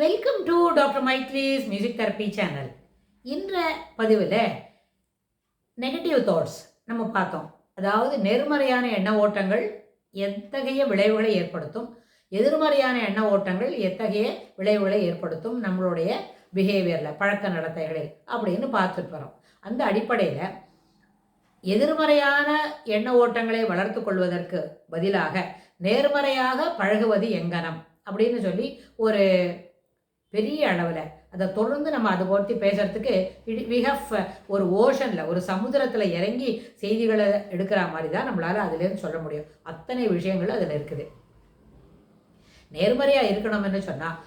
Welcome to doctor Maithri's music therapy channel. இன்ற பதிவில் negative thoughts நம்ம பார்த்தோம். அதாவது நேர்மறையான எண்ண ஓட்டங்கள் எத்தகைய விளைவுகளை ஏற்படுத்தும், எதிர்மறையான எண்ண ஓட்டங்கள் எத்தகைய விளைவுகளை ஏற்படுத்தும் நம்மளுடைய பிஹேவியரில், பழக்க நடத்தைகளில் அப்படின்னு பார்த்துட்டு வரோம். அந்த அடிப்படையில் எதிர்மறையான எண்ண ஓட்டங்களை வளர்த்து கொள்வதற்கு பதிலாக நேர்மறையாக பழகுவது எங்கனம் அப்படின்னு சொல்லி ஒரு பெரிய அளவில் அதை தொடர்ந்து நம்ம அதை பற்றி பேசுகிறதுக்கு வி ஹவ் ஒரு ஓஷனில், ஒரு சமுத்திரத்தில் இறங்கி செய்திகளை எடுக்கிற மாதிரி தான் நம்மளால் அதுலேருந்து சொல்ல முடியும். அத்தனை விஷயங்கள் அதில் இருக்குது. நேர்மறையாக இருக்கணும்னு சொன்னால்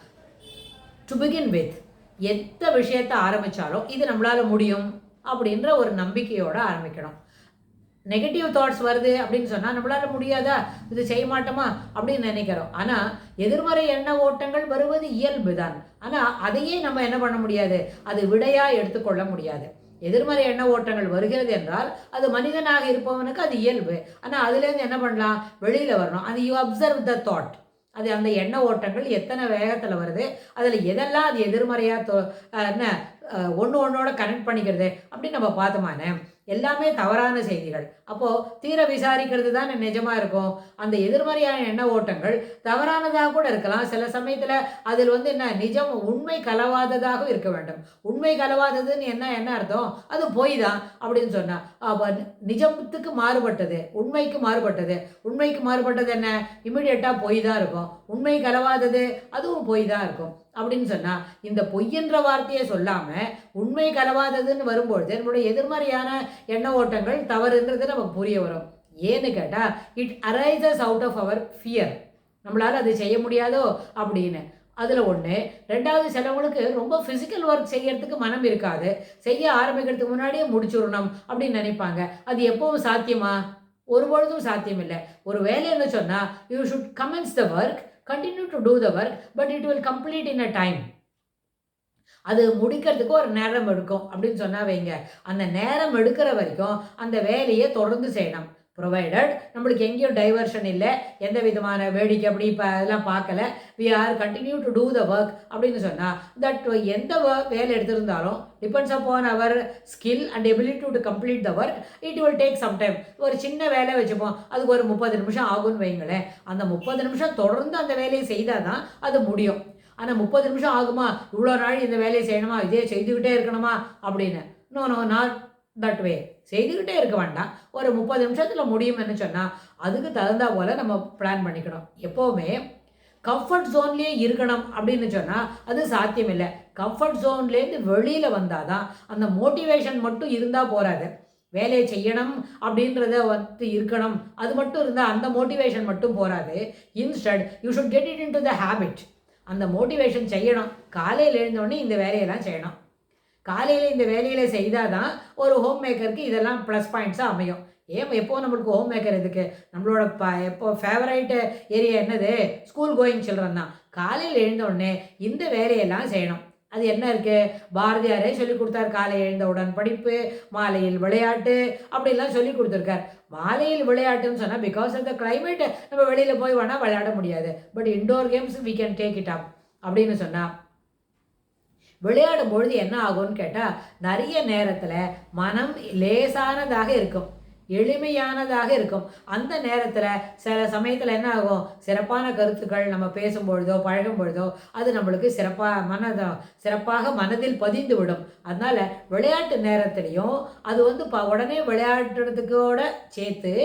டு பிகின் வித் எந்த விஷயத்தை ஆரம்பித்தாலும் இது நம்மளால் முடியும் அப்படின்ற ஒரு நம்பிக்கையோடு ஆரம்பிக்கணும். நெகட்டிவ் தாட்ஸ் வருது அப்படின்னு சொன்னால் நம்மளால் முடியாதா, இது செய்ய மாட்டோமா அப்படின்னு நினைக்கிறோம். ஆனால் எதிர்மறை எண்ண ஓட்டங்கள் வருவது இயல்பு தான். ஆனால் அதையே நம்ம என்ன பண்ண முடியாது, அது விடையாக எடுத்துக்கொள்ள முடியாது. எதிர்மறை எண்ண ஓட்டங்கள் வருகிறது என்றால் அது மனிதனாக இருப்பவனுக்கு அது இயல்பு. ஆனால் அதுலேருந்து என்ன பண்ணலாம், வெளியில் வரணும். அது யூ அப்சர்வ் த தாட். அது அந்த எண்ண ஓட்டங்கள் எத்தனை வேகத்தில் வருது, அதில் எதெல்லாம் அது எதிர்மறையாக என்ன ஒன்றோட கனெக்ட் பண்ணிக்கிறது அப்படின்னு நம்ம பார்த்தோமானே எல்லாமே தவறான செய்திகள். அப்போது தீர விசாரிக்கிறது தான் நிஜமாக இருக்கும். அந்த எதிர்மறையான எண்ண ஓட்டங்கள் தவறானதாக கூட இருக்கலாம். சில சமயத்தில் அதில் என்ன நிஜம், உண்மை கலவாததாக இருக்க வேண்டும். உண்மை கலவாததுன்னு என்ன அர்த்தம், அது பொய் தான் அப்படின்னு சொன்னால் நிஜத்துக்கு மாறுபட்டது, உண்மைக்கு மாறுபட்டது. உண்மைக்கு மாறுபட்டது என்ன, இமிடியேட்டாக பொய் தான் இருக்கும். உண்மை கலவாதது அதுவும் பொய் தான் இருக்கும் அப்படின்னு சொன்னால் இந்த பொய்யென்ற வார்த்தையை சொல்லாமல் உண்மை கலவாததுன்னு வரும்பொழுது நம்மளுடைய எதிர்மறையான எண்ண ஓட்டங்கள் தவறுன்றது நமக்கு புரிய வரும். ஏன்னு கேட்டால் it arises out of our fear. நம்மளால் அது செய்ய முடியாதோ அப்படின்னு. அதில் ஒன்று. ரெண்டாவது, சிலவங்களுக்கு ரொம்ப ஃபிசிக்கல் ஒர்க் செய்யறதுக்கு மனம் இருக்காது. செய்ய ஆரம்பிக்கிறதுக்கு முன்னாடியே முடிச்சுடணும் அப்படின்னு நினைப்பாங்க. அது எப்பவும் சாத்தியமா? ஒருபொழுதும் சாத்தியம் இல்லை. ஒரு வேலைன்னு சொன்னால் you should கமென்ஸ் the work, continue to do the work, but it will complete in a time. அது முடிக்கிறதுக்கு ஒரு நேரம் எடுக்கும் அப்படின்னு சொன்னால் வைங்க. அந்த நேரம் எடுக்கிற வரைக்கும் அந்த வேலையை தொடர்ந்து செய்யணும். ப்ரொவைடட் நம்மளுக்கு எங்கேயும் டைவர்ஷன் இல்லை, எந்த விதமான வேடிக்கை அப்படி இப்போ அதெல்லாம் பார்க்கல. We are continue to do the work அப்படின்னு சொன்னால் தட் எந்த வேலை எடுத்திருந்தாலும் டிபெண்ட்ஸ் அப்பான் அவர் skill and ability to complete the work. It will take some time. ஒரு சின்ன வேலை வச்சுப்போம், அதுக்கு ஒரு 30 நிமிஷம் ஆகும்னு வைங்களேன். அந்த 30 நிமிஷம் தொடர்ந்து அந்த வேலையை செய்தால் தான் அது முடியும். ஆனால் 30 நிமிஷம் ஆகுமா, இவ்வளோ நாள் இந்த வேலையை செய்யணுமா, இதே செய்துக்கிட்டே இருக்கணுமா அப்படின்னு. No not that way. செய்துக்கிட்டே இருக்க வேண்டாம். ஒரு 30 நிமிஷத்தில் முடியும்னு சொன்னால் அதுக்கு தகுந்தா போல் நம்ம பிளான் பண்ணிக்கணும். எப்போவுமே கம்ஃபர்ட் ஜோன்லேயே இருக்கணும் அப்படின்னு சொன்னால் அது சாத்தியம் இல்லை. கம்ஃபர்ட் ஜோன்லேருந்து வெளியில் வந்தால் தான், அந்த மோட்டிவேஷன் மட்டும் இருந்தால் போகாது. வேலையை செய்யணும் அப்படின்றத இருக்கணும், அது மட்டும் இருந்தால் அந்த மோட்டிவேஷன் மட்டும் போகாது. Instead you should get it in to the habit. அந்த மோட்டிவேஷன் செய்யணும். காலையில் எழுந்தோடனே இந்த வேலையெல்லாம் செய்யணும். காலையில் இந்த வேலையில் செய்தால் தான் ஒரு ஹோம் மேக்கருக்கு இதெல்லாம் ப்ளஸ் பாயிண்ட்ஸாக அமையும். எப்போது நம்மளுக்கு ஹோம் மேக்கர் எதுக்கு, நம்மளோட எப்போ ஃபேவரைட்டு ஏரியா என்னது, ஸ்கூல் கோயிங் சில்ட்ரன் தான். காலையில் எழுந்தோடனே இந்த வேலையெல்லாம் செய்யணும். அது என்ன இருக்குது, பாரதியாரே சொல்லி கொடுத்தார். காலை எழுந்தவுடன் படிப்பு, மாலையில் விளையாட்டு அப்படிலாம் சொல்லி கொடுத்துருக்கார். மாலையில் விளையாட்டுன்னு சொன்னால் பிகாஸ் ஆஃப் த கிளைமேட் நம்ம வெளியில் போய் வேணால் விளையாட முடியாது. But indoor games we can take it up அப்படின்னு சொன்னால் விளையாடும் பொழுது என்ன ஆகும்னு கேட்டால் நிறைய நேரத்தில் மனம் லேசானதாக இருக்கும், எளிமையானதாக இருக்கும். அந்த நேரத்தில் சில சமயத்தில் என்ன ஆகும், சிறப்பான கருத்துக்கள் நம்ம பேசும்பொழுதோ பழகும் பொழுதோ அது நம்மளுக்கு சிறப்பாக மனதில் பதிந்து விடும். அதனால் விளையாட்டு நேரத்துலையும் அது உடனே விளையாடுறதுக்கோட சேர்த்து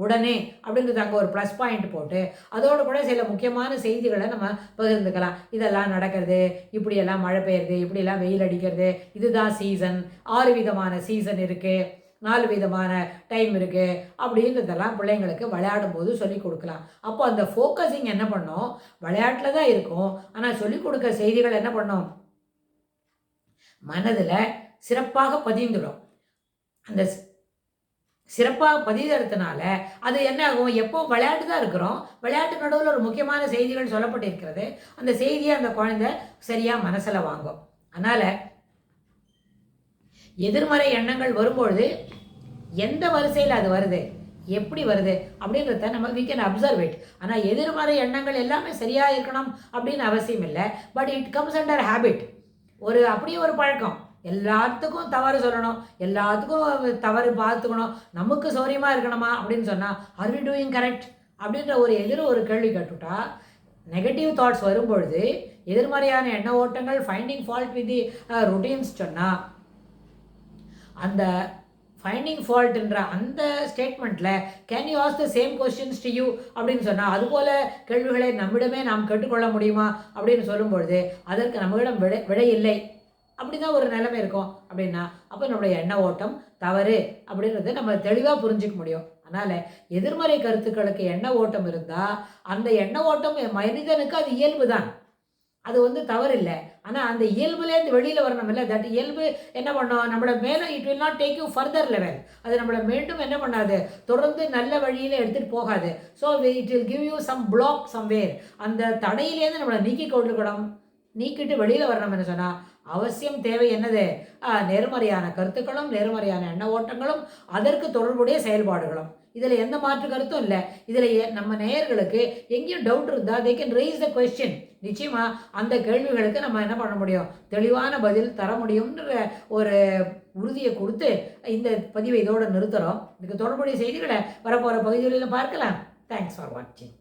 உடனே அப்படின்றது அங்கே ஒரு ப்ளஸ் பாயிண்ட் போட்டு அதோடு கூட சில முக்கியமான செய்திகளை நம்ம பகிர்ந்துக்கலாம். இதெல்லாம் நடக்கிறது, இப்படியெல்லாம் மழை பெய்யுறது, இப்படியெல்லாம் வெயில் அடிக்கிறது, இதுதான் சீசன், 6 விதமான சீசன் இருக்குது, 4 விதமான டைம் இருக்குது அப்படின்றதெல்லாம் பிள்ளைங்களுக்கு விளையாடும் போது சொல்லிக் கொடுக்கலாம். அப்போ அந்த ஃபோக்கஸிங் என்ன பண்ணோம், விளையாட்டில் தான் இருக்கும். ஆனால் சொல்லிக் கொடுக்க செய்திகள் என்ன பண்ணோம், மனதில் சிறப்பாக பதிந்துடும். அந்த சிறப்பாக பதிதறதுனால அது என்ன ஆகும், எப்போ விளையாட்டு தான் இருக்கிறோம், விளையாட்டு நடுவில் ஒரு முக்கியமான செய்திகள் சொல்லப்பட்டிருக்கிறது. அந்த செய்தியை அந்த குழந்தை சரியாக மனசில் வாங்கும். அதனால் எதிர்மறை எண்ணங்கள் வரும்பொழுது எந்த வரிசையில் அது வருது, எப்படி வருது அப்படின்றத நம்ம we can observe it. ஆனால் எதிர்மறை எண்ணங்கள் எல்லாமே சரியாக இருக்கணும் அப்படின்னு அவசியம் இல்லை. But it comes under habit. அப்படியே ஒரு பழக்கம். எல்லாத்துக்கும் தவறு சொல்லணும், எல்லாத்துக்கும் தவறு பார்த்துக்கணும், நமக்கு சௌரியமாக இருக்கணுமா அப்படின்னு சொன்னால் ஆர் வி டூயிங் கரெக்ட் அப்படின்ற ஒரு கேள்வி கேட்டுவிட்டா நெகட்டிவ் தாட்ஸ் வரும்பொழுது எதிர்மறையான எண்ண ஓட்டங்கள் finding fault with the routines சொன்னால் அந்த ஃபைண்டிங் ஃபால்ட்ன்ற அந்த ஸ்டேட்மெண்ட்டில் can you ask the same questions to you அப்படின்னு சொன்னால் அதுபோல் கேள்விகளை நம்மிடமே நாம் கேட்டுக்கொள்ள முடியுமா அப்படின்னு சொல்லும்பொழுது அதற்கு நம்மிடம் விடை இல்லை. அப்படி தான் ஒரு நிலைமை இருக்கும். அப்படின்னா அப்போ நம்மளுடைய எண்ண ஓட்டம் தவறு அப்படின்றத நம்ம தெளிவாக புரிஞ்சிக்க முடியும். அதனால் எதிர்மறை கருத்துக்களுக்கு எண்ண ஓட்டம் இருந்தால் அந்த எண்ண ஓட்டம் மனிதனுக்கு அது இயல்பு தான், அது தவறு இல்லை. ஆனால் அந்த இயல்புலேருந்து வெளியில் வரணும் இல்லை. தட் இயல்பு என்ன பண்ணோம், நம்மளை மேலே it will not take you further level. அது நம்மளை மீண்டும் என்ன பண்ணாது, தொடர்ந்து நல்ல வழியில் எடுத்துகிட்டு போகாது. So it will give you some block somewhere. அந்த தடையிலேருந்து நம்மளை நீக்கிட்டு வெளியில் வரணும் என்ன சொன்னால் அவசியம் தேவை என்னது, நேர்மறையான கருத்துக்களும் நேர்மறையான எண்ண ஓட்டங்களும் அதற்கு தொடர்புடைய செயல்பாடுகளும். இதில் எந்த மாற்று கருத்தும் இல்லை. இதில் நம்ம நேயர்களுக்கு எங்கேயும் டவுட் இருந்தால் they can raise the question. நிச்சயமாக அந்த கேள்விகளுக்கு நம்ம என்ன பண்ண முடியும், தெளிவான பதில் தர முடியும்ன்ற ஒரு உறுதியை கொடுத்து இந்த பதிவை இதோடு நிறுத்துகிறோம். இதுக்கு தொடர்புடைய செய்திகளை வரப்போகிற பகுதிகளில் பார்க்கலாம். தேங்க்ஸ் ஃபார் வாட்சிங்.